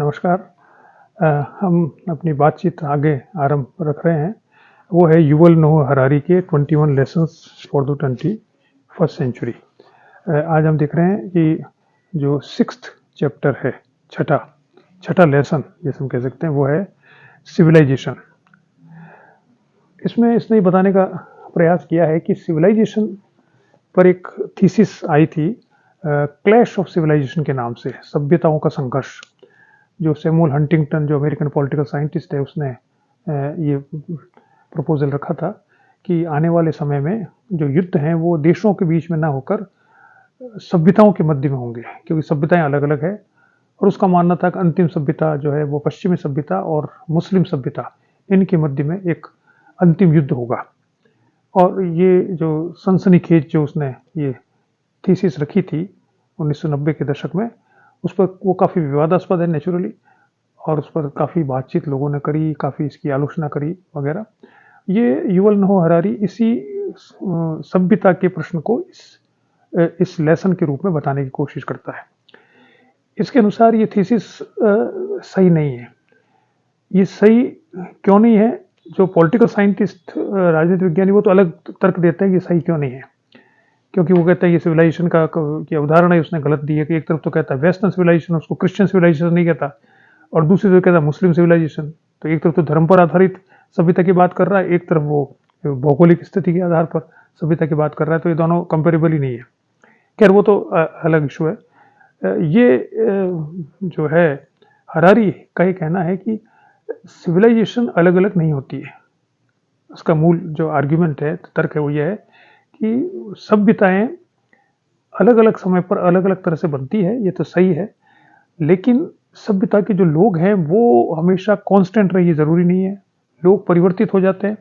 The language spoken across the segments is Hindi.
नमस्कार। हम अपनी बातचीत आगे आरंभ रख रहे हैं। वो है युवल नोह हरारी के 21 lessons for the 21st century. आज हम देख रहे हैं कि जो 6th चैप्टर है, छठा छठा लेसन जैसे हम कह सकते हैं, वो है सिविलाइजेशन। इसमें इसने ये बताने का प्रयास किया है कि सिविलाइजेशन पर एक थीसिस आई थी, क्लैश ऑफ सिविलाइजेशन के नाम से, सभ्यताओं का संघर्ष। जो सैमुअल हंटिंगटन, जो अमेरिकन पॉलिटिकल साइंटिस्ट है, उसने ये प्रपोजल रखा था कि आने वाले समय में जो युद्ध हैं वो देशों के बीच में ना होकर सभ्यताओं के मध्य में होंगे, क्योंकि सभ्यताएं अलग अलग है। और उसका मानना था कि अंतिम सभ्यता जो है वो पश्चिमी सभ्यता और मुस्लिम सभ्यता, इनके मध्य में एक अंतिम युद्ध होगा। और ये जो सनसनीखेज जो उसने ये थीसिस रखी थी 1990 के दशक में, उस पर वो काफ़ी विवादास्पद है नेचुरली, और उस पर काफ़ी बातचीत लोगों ने करी, काफ़ी इसकी आलोचना करी वगैरह। ये युवल नोह हरारी इसी सभ्यता के प्रश्न को इस लेसन के रूप में बताने की कोशिश करता है। इसके अनुसार ये थीसिस सही नहीं है। ये सही क्यों नहीं है? जो पॉलिटिकल साइंटिस्ट, राजनीति विज्ञानी, वो तो अलग तर्क देते हैं कि सही क्यों नहीं है, क्योंकि वो कहता है ये सिविलाइजेशन का की उदाहरण है उसने गलत दी है। कि एक तरफ तो कहता है वेस्टर्न सिविलाइजेशन, उसको क्रिश्चियन सिविलाइजेशन नहीं कहता, और दूसरी तरफ कहता है मुस्लिम सिविलाइजेशन। तो एक तरफ तो धर्म पर आधारित सभ्यता की बात कर रहा है, एक तरफ वो भौगोलिक स्थिति के आधार पर सभ्यता की बात कर रहा है। तो ये दोनों कंपेरेबल ही नहीं है। खैर, वो तो अलग इशू है। ये जो है हरारी का ये कहना है कि सिविलाइजेशन अलग अलग नहीं होती है। उसका मूल जो आर्ग्यूमेंट है, तर्क है, वो ये है कि सभ्यताएं अलग अलग समय पर अलग अलग तरह से बनती है, ये तो सही है, लेकिन सभ्यता के जो लोग हैं वो हमेशा कांस्टेंट रहे, ये जरूरी नहीं है। लोग परिवर्तित हो जाते हैं,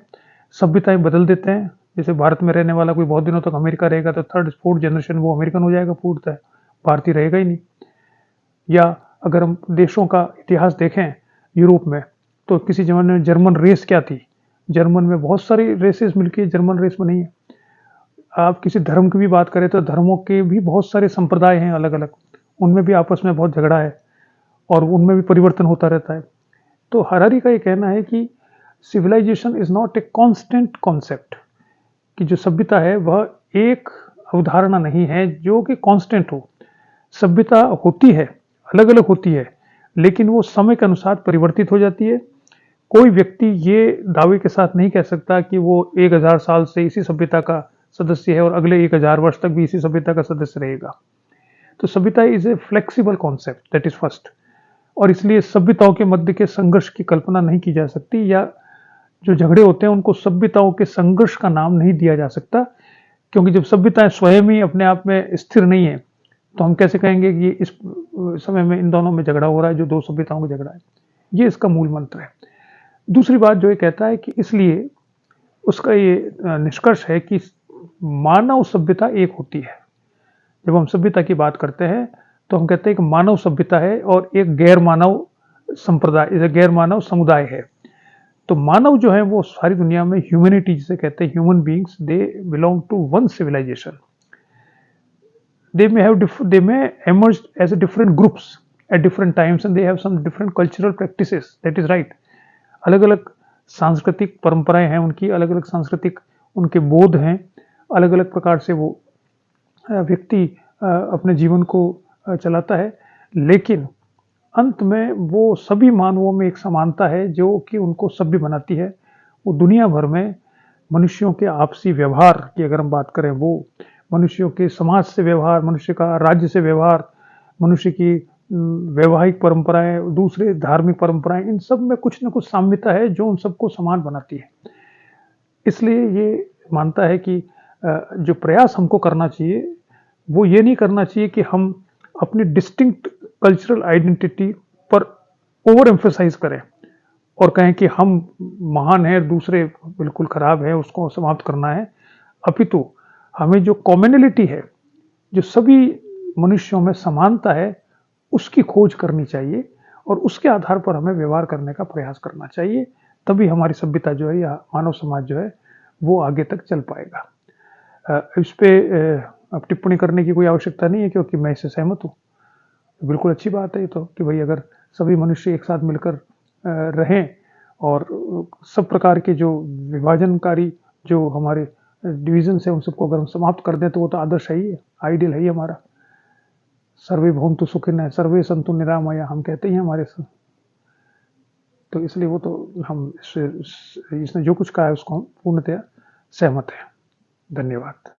सभ्यताएं बदल देते हैं। जैसे भारत में रहने वाला कोई बहुत दिनों तक अमेरिका रहेगा तो 3rd 4th जनरेशन वो अमेरिकन हो जाएगा पूर्णतः, भारतीय रहेगा ही नहीं। या अगर हम देशों का इतिहास देखें यूरोप में, तो किसी जमाने में जर्मन रेस क्या थी, जर्मन में बहुत सारी रेसेस मिलकर जर्मन रेस बनी है। आप किसी धर्म की भी बात करें तो धर्मों के भी बहुत सारे संप्रदाय हैं अलग अलग, उनमें भी आपस में बहुत झगड़ा है और उनमें भी परिवर्तन होता रहता है। तो हरारी का ये कहना है कि civilization is not a constant concept, कि जो सभ्यता है वह एक अवधारणा नहीं है जो कि कांस्टेंट हो। सभ्यता होती है, अलग अलग होती है, लेकिन वो समय के अनुसार परिवर्तित हो जाती है। कोई व्यक्ति ये दावे के साथ नहीं कह सकता कि वो 1000 साल से इसी सभ्यता का सदस्य है और अगले 1000 वर्ष तक भी इसी सभ्यता का सदस्य रहेगा। तो सभ्यता is a flexible concept, that is first. और इसलिए सभ्यताओं के मध्य के संघर्ष की कल्पना नहीं की जा सकती, या जो झगड़े होते हैं उनको सभ्यताओं के संघर्ष का नाम नहीं दिया जा सकता, क्योंकि जब सभ्यताएं स्वयं ही अपने आप में स्थिर नहीं है तो हम कैसे कहेंगे कि इस समय में इन दोनों में झगड़ा हो रहा है, जो दो सभ्यताओं का झगड़ा है। ये इसका मूल मंत्र है। दूसरी बात जो ये कहता है कि इसलिए उसका ये निष्कर्ष है कि मानव सभ्यता एक होती है। जब हम सभ्यता की बात करते हैं तो हम कहते हैं कि मानव सभ्यता है और एक गैर मानव संप्रदाय, गैर मानव समुदाय है। तो मानव जो है वो सारी दुनिया में ह्यूमैनिटी जिसे कहते हैं, human beings, they belong to one civilization. they may emerge as a different groups at different times and they have some different cultural practices, that is right। अलग अलग सांस्कृतिक परंपराएं हैं उनकी, अलग अलग सांस्कृतिक उनके बोध हैं, अलग अलग प्रकार से वो व्यक्ति अपने जीवन को चलाता है। लेकिन अंत में वो सभी मानवों में एक समानता है जो कि उनको सभ्य बनाती है। वो दुनिया भर में मनुष्यों के आपसी व्यवहार की अगर हम बात करें, वो मनुष्यों के समाज से व्यवहार, मनुष्य का राज्य से व्यवहार, मनुष्य की वैवाहिक परंपराएं, दूसरे धार्मिक परंपराएं, इन सब में कुछ न कुछ साम्यता है जो उन सबको समान बनाती है। इसलिए ये मानता है कि जो प्रयास हमको करना चाहिए वो ये नहीं करना चाहिए कि हम अपनी डिस्टिंक्ट कल्चरल आइडेंटिटी पर ओवर एम्फेसाइज करें और कहें कि हम महान हैं, दूसरे बिल्कुल खराब है, उसको समाप्त करना है। अपितु हमें जो कॉमनलिटी है, जो सभी मनुष्यों में समानता है, उसकी खोज करनी चाहिए और उसके आधार पर हमें व्यवहार करने का प्रयास करना चाहिए। तभी हमारी सभ्यता जो है या मानव समाज जो है वो आगे तक चल पाएगा। इस पे अब टिप्पणी करने की कोई आवश्यकता नहीं है, क्योंकि मैं इससे सहमत हूँ। बिल्कुल अच्छी बात है ये तो, कि भाई अगर सभी मनुष्य एक साथ मिलकर रहें और सब प्रकार के जो विभाजनकारी जो हमारे डिविजन है उन सबको अगर हम समाप्त कर दें तो वो तो आदर्श है ही, आइडियल है ही हमारा। सर्वे भवन्तु सुखिनः सर्वे सन्तु निरामया हम कहते ही हैं हमारे से। तो इसलिए वो तो हम इसने जो कुछ कहा है उसको हम पूर्णतया सहमत हैं। धन्यवाद।